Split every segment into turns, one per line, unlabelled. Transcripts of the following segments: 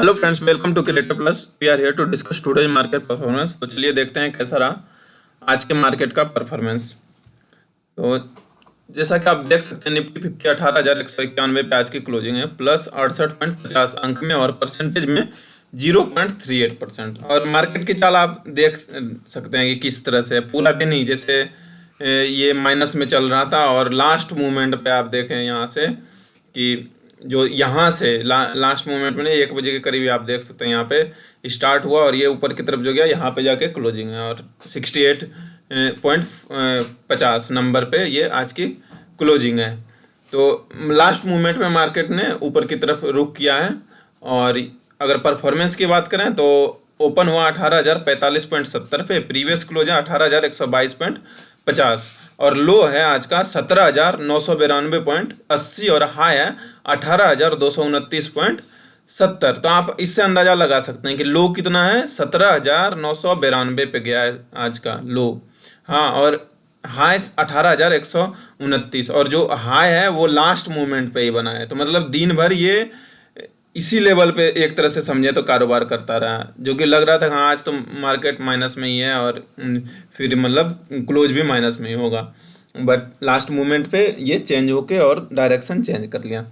Hello friends, welcome to creator plus. We are here to discuss today's market performance. तो चलिए देखते हैं कैसा रहा आज के मार्केट का परफॉर्मेंस। तो जैसा कि आप देख सकते हैं, निफ्टी 50 18,191 पे आज की क्लोजिंग है, प्लस 68.50 अंक में और परसेंटेज में 0.38%। और मार्केट की चाल आप देख सकते हैं कि किस तरह से पूरा दिन ही जैसे ये माइनस में चल रहा था, और लास्ट मूवमेंट पे आप देखें यहाँ से कि जो यहाँ से लास्ट मोमेंट में 1 बजे के करीब आप देख सकते हैं यहाँ पे स्टार्ट हुआ और ये ऊपर की तरफ जो गया यहाँ पे जाके क्लोजिंग है, और 68.50 नंबर पे ये आज की क्लोजिंग है। तो लास्ट मूवमेंट में मार्केट ने ऊपर की तरफ रुख किया है। और अगर परफॉर्मेंस की बात करें तो ओपन हुआ 18,045.70 पे, प्रीवियस क्लोज है 18,122.50 और लो है आज का 17,992.80 और हाई है 18,229.70। तो आप इससे अंदाजा लगा सकते हैं कि लो कितना है, 17,992 पे गया है आज का लो। हाँ, और हाई 18,129 और जो हाई है वो लास्ट मोमेंट पे ही बना है। तो मतलब दिन भर ये इसी लेवल पे एक तरह से समझे तो कारोबार करता रहा, जो कि लग रहा था हाँ आज तो मार्केट माइनस में ही है और फिर मतलब क्लोज भी माइनस में ही होगा, बट लास्ट मोमेंट पे ये चेंज होके और डायरेक्शन चेंज कर लिया।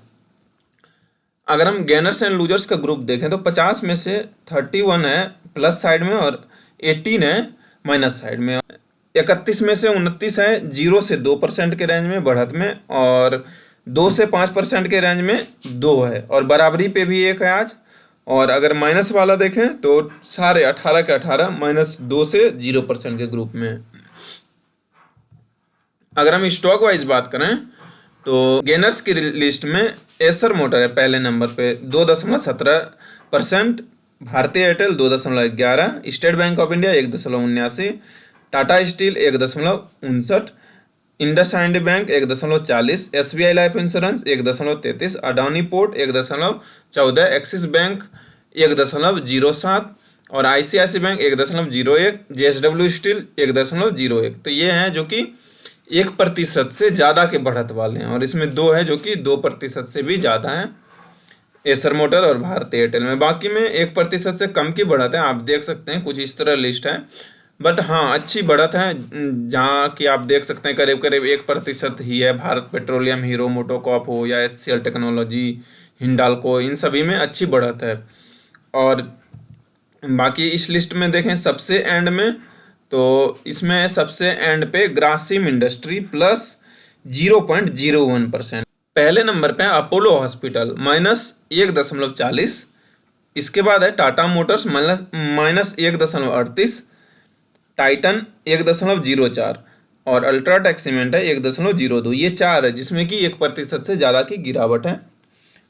अगर हम गेनर्स एंड लूजर्स का ग्रुप देखें तो 50 में से 31 है प्लस साइड में और 18 है माइनस साइड में। 31 में से 29 है 0 से 2% के रेंज में बढ़त में, और 2 से 5% के रेंज में 2 है, और बराबरी पे भी 1 है आज। और अगर माइनस वाला देखें तो सारे 18 के 18 -2 से 0% के ग्रुप में। अगर हम स्टॉक वाइज बात करें तो गेनर्स की लिस्ट में एसर मोटर है पहले नंबर पे 2.17%, भारतीय Airtel 2.11, state bank of India 1.79, Tata steel 1.59, IndusInd bank 1.40, SBI life insurance 1.33, Adani port 1.14, axis bank 1.07 और ICICI बैंक 1.01, JSW स्टील 1.01। तो ये हैं जो कि 1% से ज़्यादा के बढ़त वाले हैं, और इसमें 2 है जो कि 2% से भी ज़्यादा हैं, एसर मोटर और भारतीय एयरटेल में। बाकी में 1% से कम की बढ़त है, आप देख सकते हैं कुछ इस तरह लिस्ट है। बट हाँ, अच्छी बढ़त है, जहाँ कि आप देख सकते हैं करीब करीब 1% ही है। भारत पेट्रोलियम, हीरो मोटोकॉप हो या HCL टेक्नोलॉजी, हिंडाल्को, इन सभी में अच्छी बढ़त है। और बाकी इस लिस्ट में देखें सबसे एंड में, तो इसमें सबसे एंड पे ग्रासिम इंडस्ट्री प्लस 0.01%। पहले नंबर पे अपोलो हॉस्पिटल -1.40, इसके बाद है टाटा मोटर्स -1.38, टाइटन 1.04 और अल्ट्राटेक सीमेंट है 1.02। ये 4 है जिसमें कि 1% से ज़्यादा की गिरावट है।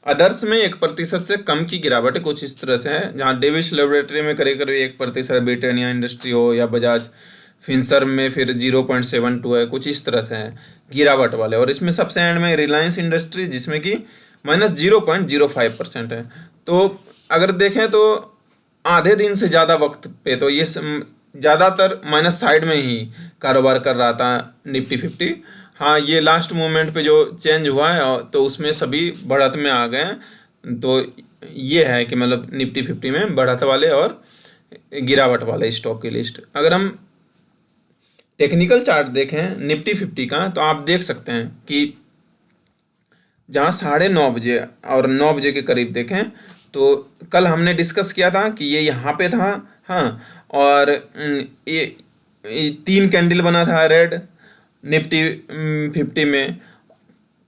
अदर्स में 1% से कम की गिरावट है, कुछ इस तरह से है, जहाँ डेविस लेबोरेटरी में करीब करीब 1%, ब्रिटानिया इंडस्ट्री हो या बजाज फिनसर्व में फिर 0.72 है, कुछ इस तरह से है गिरावट वाले। और इसमें सबसे एंड में रिलायंस इंडस्ट्री जिसमें कि -0.05% है। तो अगर देखें तो आधे दिन से ज़्यादा वक्त पे तो ये ज़्यादातर माइनस साइड में ही कारोबार कर रहा था निफ्टी 50। हाँ, ये लास्ट मोमेंट पे जो चेंज हुआ है तो उसमें सभी बढ़त में आ गए हैं। तो ये है कि मतलब निफ्टी 50 में बढ़त वाले और गिरावट वाले स्टॉक की लिस्ट। अगर हम टेक्निकल चार्ट देखें निफ्टी 50 का तो आप देख सकते हैं कि जहाँ 9:30 बजे और 9 बजे के करीब देखें तो कल हमने डिस्कस किया था कि ये यहाँ पे था, हाँ, और ये 3 कैंडल बना था रेड निफ्टी 50 में।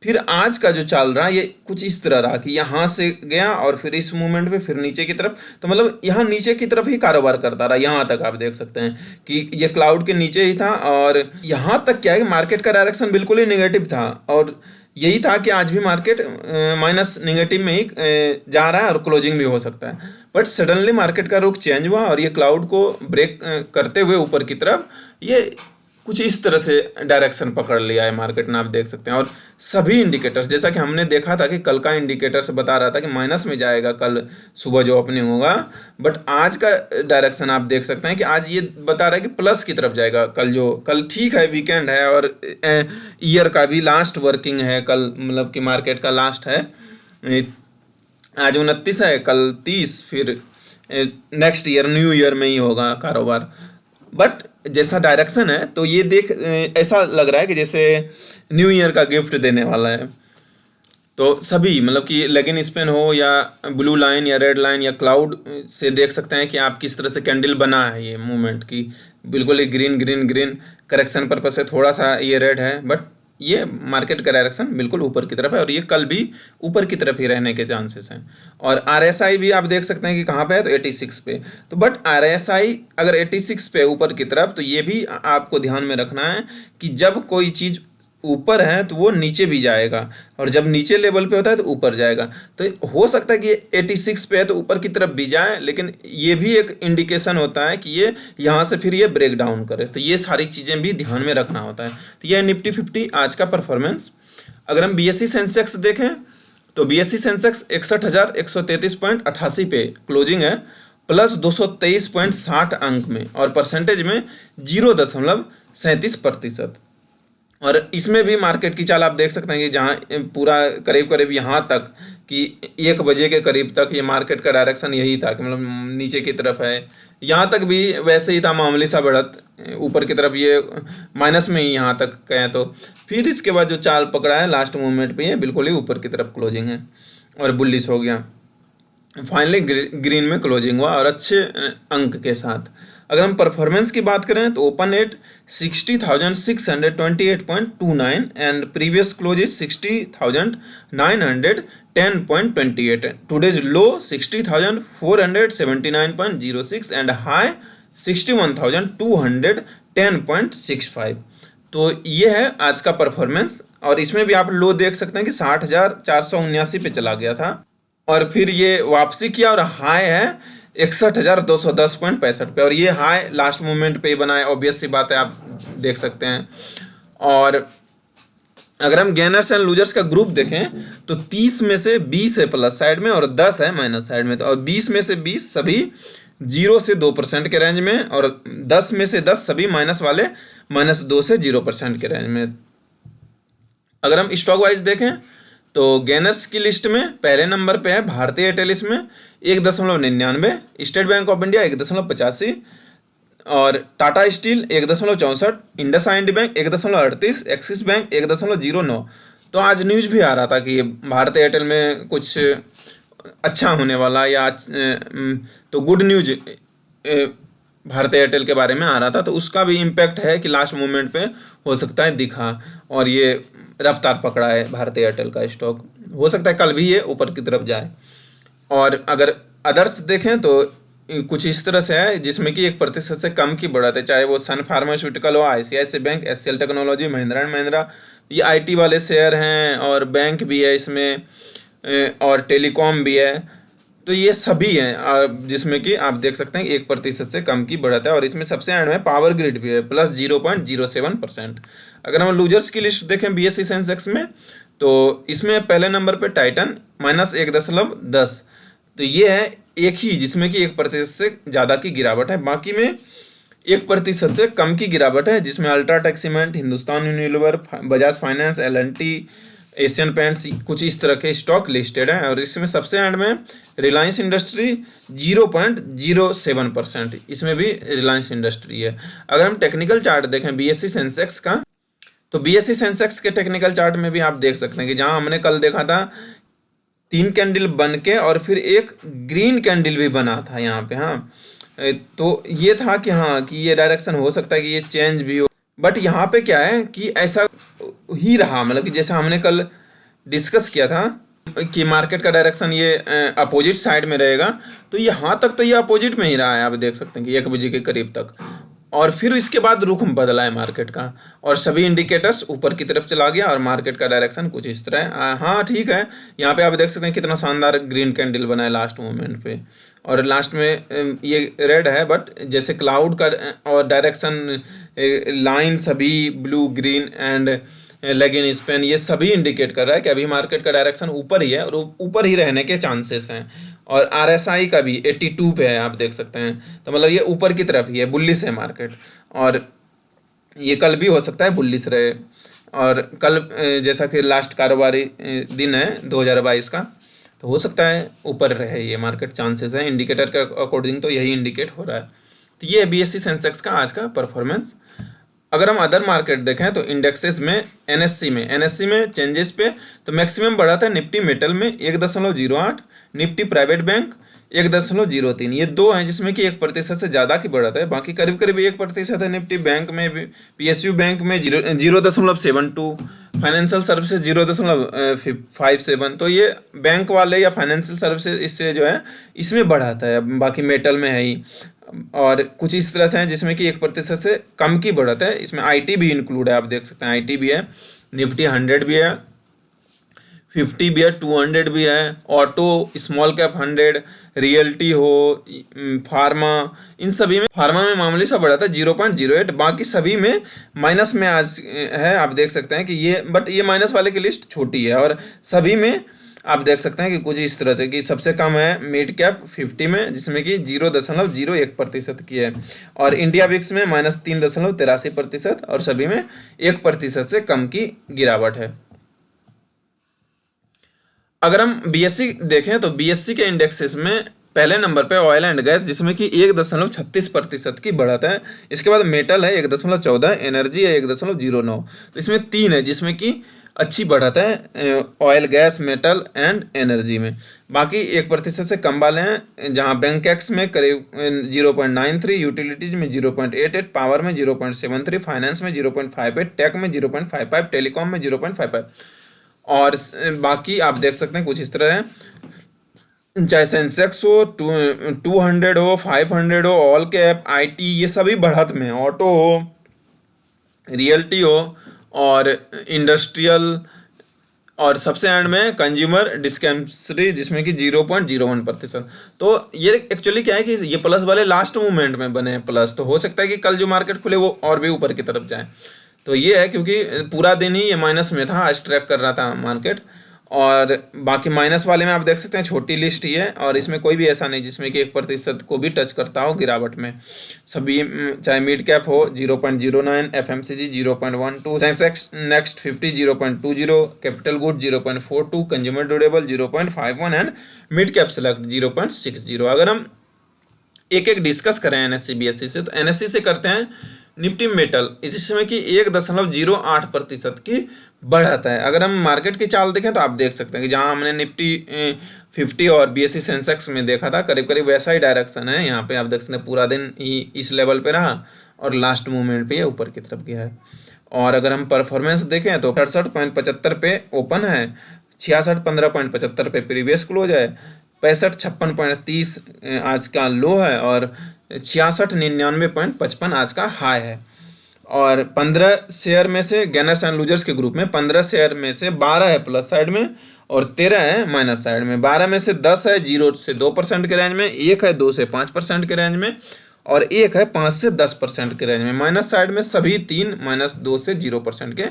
फिर आज का जो चल रहा है ये कुछ इस तरह रहा कि यहाँ से गया और फिर इस मूवमेंट पे फिर नीचे की तरफ, तो मतलब यहाँ नीचे की तरफ ही कारोबार करता रहा। यहाँ तक आप देख सकते हैं कि ये क्लाउड के नीचे ही था, और यहाँ तक क्या है कि मार्केट का डायरेक्शन बिल्कुल ही नेगेटिव था, और यही था कि आज भी मार्केट माइनस नेगेटिव में ही जा रहा है और क्लोजिंग भी हो सकता है। बट सडनली मार्केट का रुख चेंज हुआ और ये क्लाउड को ब्रेक करते हुए ऊपर की तरफ ये कुछ इस तरह से डायरेक्शन पकड़ लिया है मार्केट ने, आप देख सकते हैं। और सभी इंडिकेटर्स, जैसा कि हमने देखा था कि कल का इंडिकेटर्स बता रहा था कि माइनस में जाएगा कल सुबह जो ओपनिंग होगा, बट आज का डायरेक्शन आप देख सकते हैं कि आज ये बता रहा है कि प्लस की तरफ जाएगा। कल ठीक है, वीकेंड है और ईयर का भी लास्ट वर्किंग है कल, मतलब कि मार्केट का लास्ट है। आज 29 है, कल 30, फिर नेक्स्ट ईयर न्यू ईयर में ही होगा कारोबार। बट जैसा डायरेक्शन है तो ये ऐसा लग रहा है कि जैसे न्यू ईयर का गिफ्ट देने वाला है। तो सभी मतलब कि लेगिन स्पेन हो या ब्लू लाइन या रेड लाइन या क्लाउड से देख सकते हैं कि आप किस तरह से कैंडल बना है ये मूवमेंट की। बिल्कुल ही green green green, correction purpose से थोड़ा सा ये रेड है, बट ये मार्केट का डायरेक्शन बिल्कुल ऊपर की तरफ है और ये कल भी ऊपर की तरफ ही रहने के चांसेस हैं। और RSI भी आप देख सकते हैं कि कहाँ पे है, तो 86 पे। तो बट RSI अगर 86 पे ऊपर की तरफ, तो ये भी आपको ध्यान में रखना है कि जब कोई चीज़ ऊपर है तो वो नीचे भी जाएगा, और जब नीचे लेवल पे होता है तो ऊपर जाएगा। तो हो सकता है कि 86 पे है तो ऊपर की तरफ भी जाए, लेकिन ये भी एक इंडिकेशन होता है कि ये यहाँ से फिर ये ब्रेक डाउन करे। तो ये सारी चीज़ें भी ध्यान में रखना होता है। तो ये निफ्टी 50 आज का परफॉर्मेंस। अगर हम BSE सेंसेक्स देखें तो BSE सेंसेक्स 61,133.88 पे क्लोजिंग है, प्लस 223.60 अंक में, और परसेंटेज में 0.37%। और इसमें भी मार्केट की चाल आप देख सकते हैं कि जहाँ पूरा करीब करीब यहाँ तक कि 1 बजे के करीब तक ये मार्केट का डायरेक्शन यही था कि मतलब नीचे की तरफ है। यहाँ तक भी वैसे ही था, मामूली सा बढ़त ऊपर की तरफ, ये माइनस में ही यहाँ तक गए। तो फिर इसके बाद जो चाल पकड़ा है लास्ट मूवमेंट पे, ये बिल्कुल ही ऊपर की तरफ क्लोजिंग है और बुलिश हो गया। फाइनली ग्रीन में क्लोजिंग हुआ और अच्छे अंक के साथ। अगर हम परफॉर्मेंस की बात करें तो open at 60,628.29 and previous close is 60,910.28। Today's low 60,479.06 and high 61,210.65। तो ये है आज का परफॉर्मेंस। और इसमें भी आप लो देख सकते हैं कि 60,479 पे चला गया था और फिर ये वापसी किया, और हाई है 61,210.65 पे, और ये हाई लास्ट मोमेंट पे बनाए, ऑब्वियस सी बात है, आप देख सकते हैं। और अगर हम गेनर्स एंड लूजर्स का ग्रुप देखें तो 30 में से 20 है प्लस साइड में और 10 है माइनस साइड में। तो और 20 में से 20 सभी 0 से 2% के रेंज में, और 10 में से 10 सभी माइनस वाले -2 से 0% के रेंज में। अगर हम स्टॉक वाइज देखें तो गेनर्स की लिस्ट में पहले नंबर पे है भारतीय एयरटेल, इसमें 1.99, स्टेट बैंक ऑफ इंडिया 1.85, और Tata steel 1.64, IndusInd bank 1.38, axis bank 1.09। तो आज न्यूज भी आ रहा था कि भारतीय एयरटेल में कुछ अच्छा होने वाला, या तो गुड न्यूज भारतीय एयरटेल के बारे में आ रहा था, तो उसका भी इम्पैक्ट है कि लास्ट मोमेंट पे हो सकता है दिखा, और ये रफ्तार पकड़ा है भारतीय एयरटेल का स्टॉक। हो सकता है कल भी ये ऊपर की तरफ जाए। और अगर अदर्स देखें तो कुछ इस तरह से है जिसमें कि 1% से कम की बढ़त है, चाहे वो सन फार्मास्यूटिकल हो, ICICI bank, HCL technology, Mahindra and Mahindra, ये IT वाले शेयर हैं, और बैंक भी है इसमें, और टेलीकॉम भी है। तो ये सभी हैं जिसमें कि आप देख सकते हैं 1% से कम की बढ़त है, और इसमें सबसे एंड में पावर ग्रिड भी है प्लस 0.07%। अगर हम लूजर्स की लिस्ट देखें BSE सेंसेक्स में तो इसमें पहले नंबर पे टाइटन -1.10। तो ये है एक ही जिसमें कि 1% से ज़्यादा की गिरावट है। बाकी में 1% से कम की गिरावट है, जिसमें UltraTech cement, Hindustan Unilever, Bajaj finance, L&T, Asian paints, कुछ इस तरह के स्टॉक लिस्टेड हैं। और इसमें सबसे एंड में रिलायंस इंडस्ट्री 0.07%, इसमें भी रिलायंस इंडस्ट्री है। अगर हम टेक्निकल चार्ट देखें BSE सेंसेक्स का, तो BSE सेंसेक्स के टेक्निकल चार्ट में भी आप देख सकते हैं कि जहां हमने कल देखा था 3 कैंडल बन के और फिर एक ग्रीन कैंडल भी बना था यहाँ पे, हाँ, तो ये था कि हाँ कि ये डायरेक्शन हो सकता है कि ये चेंज भी हो, बट यहाँ पे क्या है कि ऐसा ही रहा, मतलब कि जैसा हमने कल डिस्कस किया था कि मार्केट का डायरेक्शन ये अपोजिट साइड में रहेगा, तो यहाँ तक तो ये अपोजिट में ही रहा है। आप देख सकते हैं कि 1 बजे के करीब तक, और फिर इसके बाद रुख बदला है मार्केट का, और सभी इंडिकेटर्स ऊपर की तरफ चला गया, और मार्केट का डायरेक्शन कुछ इस तरह है। हाँ ठीक है, यहाँ पे आप देख सकते हैं कितना शानदार ग्रीन कैंडल बना है लास्ट मोमेंट पे, और लास्ट में ये रेड है, बट जैसे क्लाउड का और डायरेक्शन लाइन सभी ब्लू, ग्रीन एंड लेगिन स्पेन, ये सभी इंडिकेट कर रहा है कि अभी मार्केट का डायरेक्शन ऊपर ही है और ऊपर ही रहने के चांसेस हैं। और RSI का भी 82 पे है, आप देख सकते हैं, तो मतलब ये ऊपर की तरफ ही है, बुलिश है मार्केट, और ये कल भी हो सकता है बुलिश रहे। और कल जैसा कि लास्ट कारोबारी दिन है 2022 का, तो हो सकता है ऊपर रहे ये मार्केट, चांसेस है इंडिकेटर के अकॉर्डिंग, तो यही इंडिकेट हो रहा है। तो ये BSE सेंसेक्स का आज का परफॉर्मेंस। अगर हम अदर मार्केट देखें तो इंडेक्सेस में एनएससी में चेंजेस पे तो मैक्सिमम बढ़ा था निफ्टी मेटल में 1.08, निफ्टी प्राइवेट बैंक 1.03, ये दो हैं जिसमें कि 1% से ज़्यादा की बढ़त है। बाकी करीब करीब 1% है निफ्टी बैंक में भी, PSU बैंक में 0.72, फाइनेंशियल सर्विसेज 0.57। तो ये बैंक वाले या फाइनेंशियल सर्विसेज इससे जो है इसमें बढ़ाता है, बाकी मेटल में है ही। और कुछ इस तरह से हैं जिसमें कि 1% से कम की बढ़त है। इसमें IT भी इंक्लूड है, आप देख सकते हैं IT भी है, निफ्टी 100 भी है, 50 भी है, 200 भी है, ऑटो, स्मॉल कैप 100, रियल्टी हो, फार्मा, इन सभी में फार्मा में मामूली सा बढ़ा था 0.08, बाकी सभी में माइनस में आज है। आप देख सकते हैं कि ये, बट ये माइनस वाले की लिस्ट छोटी है, और सभी में आप देख सकते हैं कि कुछ इस तरह से कि सबसे कम है मिड कैप 50 में जिसमें कि 0.01% की है, और इंडिया विक्स में -3.83%, और सभी में 1% से कम की गिरावट है। अगर हम BSE देखें तो BSE के इंडेक्सेस में पहले नंबर पे ऑयल एंड गैस जिसमें कि 1.36% की बढ़त है। इसके बाद मेटल है 1.14, एनर्जी है 1.09। तो इसमें तीन है जिसमें कि अच्छी बढ़त है, oil gas metal and energy में। बाकी 1% से कम वाले हैं, जहां बैंक एक्स में करीब 0.93, यूटिलिटीज में 0.88, पावर में 0.73, फाइनेंस में 0.58, टेक में 0.55, टेलीकॉम में 0.55, और बाकी आप देख सकते हैं कुछ इस तरह है, चाहे सेंसेक्स हो, 200 हो, 500 हो, ऑल कैप, IT, ये सभी बढ़त में, ऑटो हो, रियल्टी हो, और इंडस्ट्रियल, और सबसे एंड में कंज्यूमर डिस्पेंसरी जिसमें कि 0.01%। तो ये एक्चुअली क्या है कि ये प्लस वाले लास्ट मूवमेंट में बने हैं प्लस, तो हो सकता है कि कल जो मार्केट खुले वो और भी ऊपर की तरफ जाए। तो ये है क्योंकि पूरा दिन ही ये माइनस में था, आज ट्रैप कर रहा था मार्केट, और बाकी माइनस वाले में आप देख सकते हैं छोटी लिस्ट ही है, और इसमें कोई भी ऐसा नहीं जिसमें कि 1% को भी टच करता हो गिरावट में। सभी चाहे मिड कैप हो 0.09, FMCG 0.12, Sensex next 50 0.20, capital good 0.42, consumer durable 0.51 and mid cap select 0.60। अगर हम एक एक डिस्कस करें NSE BSE से, तो NSE से करते हैं निफ्टी मेटल, इसमें कि 1.08% की बढ़त है। अगर हम मार्केट की चाल देखें तो आप देख सकते हैं कि जहां हमने निफ्टी 50 और BSE सेंसेक्स में देखा था, करीब करीब वैसा ही डायरेक्शन है। यहाँ पे आप देख सकते हैं पूरा दिन ही इस लेवल पे रहा, और लास्ट मूवमेंट पे ये ऊपर की तरफ गया है। और अगर हम परफॉर्मेंस देखें तो 68.75 पे ओपन है, 66.15.75 पे प्रीवियस क्लोज है, 65.56.30 आज का लो है, और 66.99.55 आज का हाई है। और 15 शेयर में से गेनर्स एंड लूजर्स के ग्रुप में 15 शेयर में से 12 है प्लस साइड में और 13 है माइनस साइड में। 12 में से 10 है 0 से 2% के रेंज में, एक है 2 से 5% के रेंज में, और एक है 5 से 10% के रेंज में। माइनस साइड में सभी तीन -2 से 0% के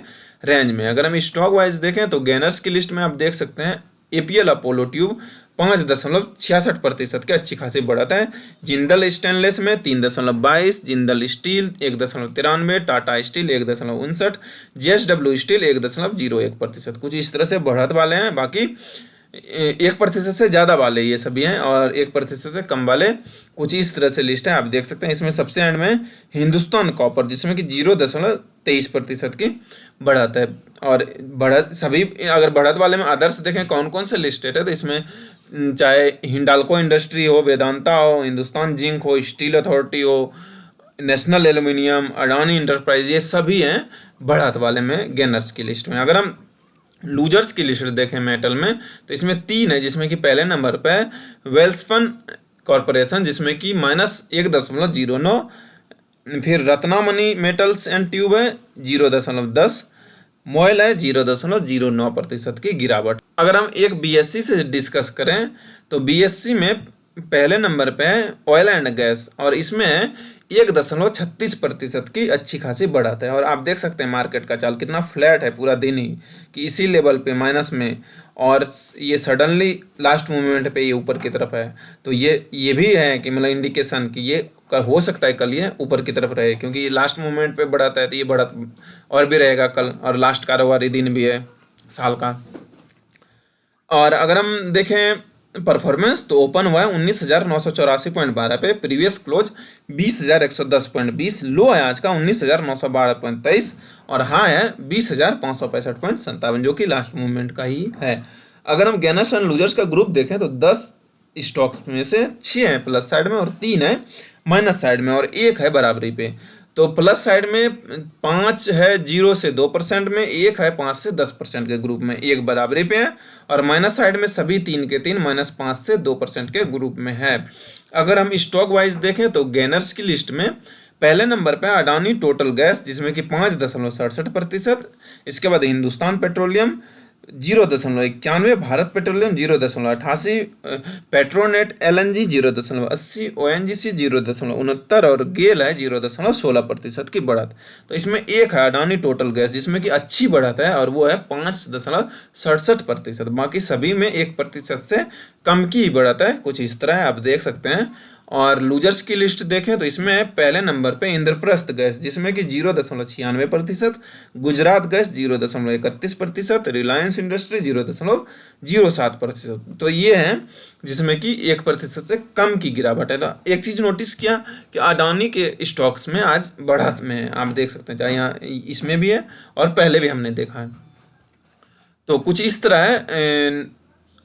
रेंज में। अगर हम स्टॉक वाइज देखें तो गेनर्स की लिस्ट में आप देख सकते हैं APL अपोलो ट्यूब 5.66% की अच्छी खासी बढ़त है। जिंदल स्टेनलेस में 3.22, Jindal steel 1.93, Tata steel 1.59, JSW steel 1.01%। कुछ इस तरह से बढ़त वाले हैं। बाकी 1% से ज़्यादा वाले ये सभी हैं, और 1% से कम वाले कुछ इस तरह से लिस्ट है, आप देख सकते हैं। इसमें सबसे एंड में हिंदुस्तान कॉपर जिसमें कि 0.23% की बढ़त है। और बढ़त सभी, अगर बढ़त वाले में अदर्स देखें कौन कौन से लिस्टेड है, तो इसमें चाहे हिंडाल्को इंडस्ट्री हो, वेदांता हो, हिंदुस्तान जिंक हो, स्टील अथॉरिटी हो, नेशनल एल्यूमिनियम, अडानी इंटरप्राइज, ये सभी हैं बढ़त वाले में गेनर्स की लिस्ट में। अगर हम लूजर्स की लिस्ट देखें मेटल में, तो इसमें 3 है जिसमें कि पहले नंबर पे वेल्सपन कॉरपोरेशन जिसमें कि -1.09, फिर रत्नामणि मेटल्स एंड ट्यूब है 0.10, मोयल है 0.09% की गिरावट। अगर हम एक BSE से डिस्कस करें तो BSE में पहले नंबर पे है ऑयल एंड गैस, और इसमें 1.36% की अच्छी खासी बढ़त है। और आप देख सकते हैं मार्केट का चाल कितना फ्लैट है पूरा दिन ही, कि इसी लेवल पे माइनस में, और ये सडनली लास्ट मोमेंट पे ये ऊपर की तरफ है। तो ये भी है कि मतलब इंडिकेशन कि ये हो सकता है कल ये ऊपर की तरफ रहे, क्योंकि लास्ट मोमेंट पे बढ़त है, तो ये बढ़त और भी रहेगा कल, और लास्ट कारोबारी दिन भी है साल का। और अगर हम देखें परफॉर्मेंस तो ओपन हुआ है 19,984.12 पे, प्रीवियस क्लोज 20,110.20, लो है आज का 19,912.23 और हाई है 20,565.57 जो कि लास्ट मूवमेंट का ही है। अगर हम गेनर्स एंड लूजर्स का ग्रुप देखें तो 10 स्टॉक्स में से 6 हैं प्लस साइड में और 3 है माइनस साइड में और 1 है बराबरी पे। तो प्लस साइड में 5 है 0 से 2% में, 1 है 5 से 10% के ग्रुप में, 1 बराबरी पे है और माइनस साइड में सभी 3 के 3 -5 से 2% के ग्रुप में है। अगर हम स्टॉक वाइज देखें तो गेनर्स की लिस्ट में पहले नंबर पे अडानी टोटल गैस जिसमें कि 5.67%, इसके बाद Hindustan petroleum 0.91, Bharat petroleum 0.88, Petronet LNG 0.80, ONGC 0.69 और गेल है 0.16% की बढ़त। तो इसमें एक है अडानी टोटल गैस जिसमें कि अच्छी बढ़त है और वो है 5.67%, बाकी सभी में 1% से कम की ही बढ़त है, कुछ इस तरह है आप देख सकते हैं। और लूजर्स की लिस्ट देखें तो इसमें पहले नंबर पे इंद्रप्रस्थ गैस जिसमें कि 0.96%, गुजरात गैस 0.31%, रिलायंस इंडस्ट्री 0.07%। तो ये है जिसमें कि 1% से कम की गिरावट है। तो एक चीज़ नोटिस किया कि अडानी के स्टॉक्स में आज बढ़त में है, आप देख सकते हैं, चाहे यहाँ इसमें भी है और पहले भी हमने देखा है। तो कुछ इस तरह है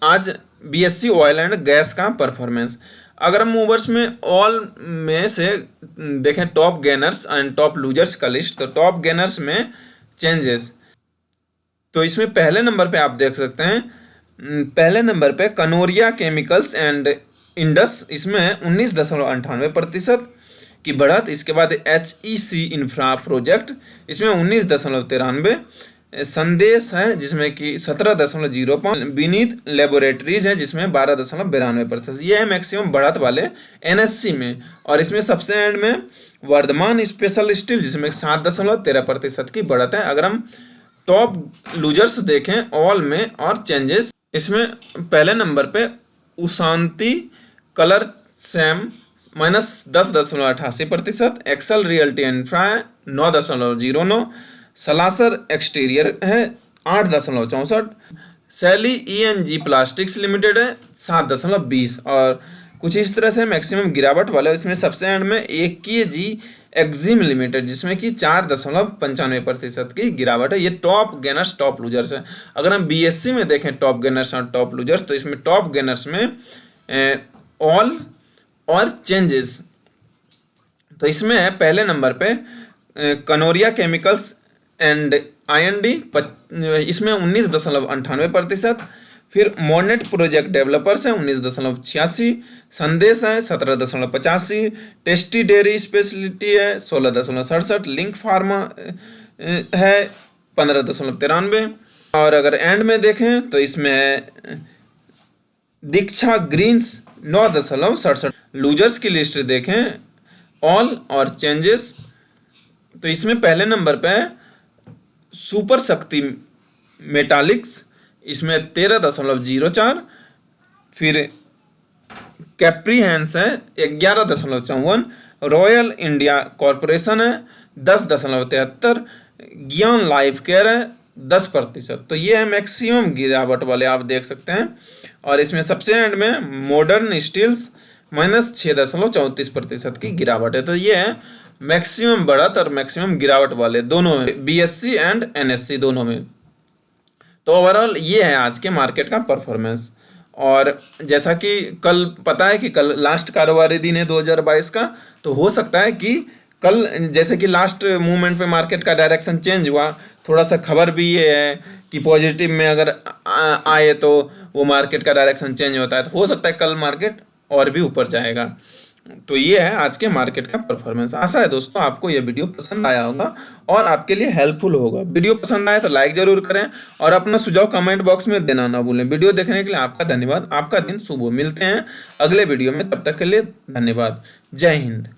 आज BSE ऑयल एंड गैस का परफॉर्मेंस। अगर हम मूवर्स में ऑल में से देखें top gainers and top losers का लिस्ट, तो टॉप गेनर्स में चेंजेस, तो इसमें पहले नंबर पे आप देख सकते हैं, पहले नंबर पे कनोरिया केमिकल्स एंड इंडस, इसमें 19.98% की बढ़त। इसके बाद HEC इंफ्रा प्रोजेक्ट, इसमें 19.93, संदेश है जिसमें कि 17.05, विनीत लेबोरेटरीज है जिसमें 12.92%। ये है मैक्सिमम बढ़त वाले NSE में। और इसमें सबसे एंड में वर्धमान स्पेशल स्टील जिसमें 7.13% की बढ़त है। अगर हम टॉप लूजर्स देखें ऑल में और चेंजेस, इसमें पहले नंबर पे उशांति कलर सैम -10.88%, Excel realty infra 9.09, Salasar exterior है 8.64, शैली ENG प्लास्टिक्स लिमिटेड है 7.20 और कुछ इस तरह से मैक्सिमम गिरावट वाले। इसमें सबसे एंड में AKG एक्जिम लिमिटेड जिसमें कि 4.95% की गिरावट है। ये टॉप गेनर्स टॉप लूजर्स है। अगर हम BSE में देखें टॉप गेनर्स और टॉप लूजर्स, तो इसमें टॉप गेनर्स में ऑल और चेंजेस, तो इसमें है पहले नंबर पे कनोरिया केमिकल्स एंड IND, इसमें 19.98%, फिर मोनेट प्रोजेक्ट डेवलपर्स है 19.86, संदेश है 17.85, टेस्टी डेयरी स्पेशलिटी है 16.67, लिंक फार्मा है 15.93 और अगर एंड में देखें तो इसमें है दीक्षा ग्रीन्स 9.67। लूजर्स की लिस्ट देखें ऑल और चेंजेस, तो इसमें पहले नंबर पे है सुपर शक्ति मेटालिक्स, इसमें 13.04, फिर कैप्रीहेंस है 11.54, रॉयल इंडिया कॉरपोरेशन है 10.73, ज्ञान लाइफ केयर है 10%। तो ये है मैक्सिमम गिरावट वाले, आप देख सकते हैं। और इसमें सबसे एंड में मॉडर्न स्टील्स -6.34% की गिरावट है। तो ये है मैक्सिमम बढ़त और मैक्सिमम गिरावट वाले दोनों में, BSE एंड NSE दोनों में। तो ओवरऑल ये है आज के मार्केट का परफॉर्मेंस। और जैसा कि कल पता है कि कल लास्ट कारोबारी दिन है 2022 का, तो हो सकता है कि कल जैसे कि लास्ट मूवमेंट पे मार्केट का डायरेक्शन चेंज हुआ, थोड़ा सा खबर भी ये है कि पॉजिटिव में अगर आए तो वो मार्केट का डायरेक्शन चेंज होता है, तो हो सकता है कल मार्केट और भी ऊपर जाएगा। तो ये है आज के मार्केट का परफॉर्मेंस। आशा है दोस्तों आपको ये वीडियो पसंद आया होगा और आपके लिए हेल्पफुल होगा। वीडियो पसंद आए तो लाइक जरूर करें और अपना सुझाव कमेंट बॉक्स में देना ना भूलें। वीडियो देखने के लिए आपका धन्यवाद। आपका दिन शुभ हो। मिलते हैं अगले वीडियो में, तब तक के लिए धन्यवाद। जय हिंद।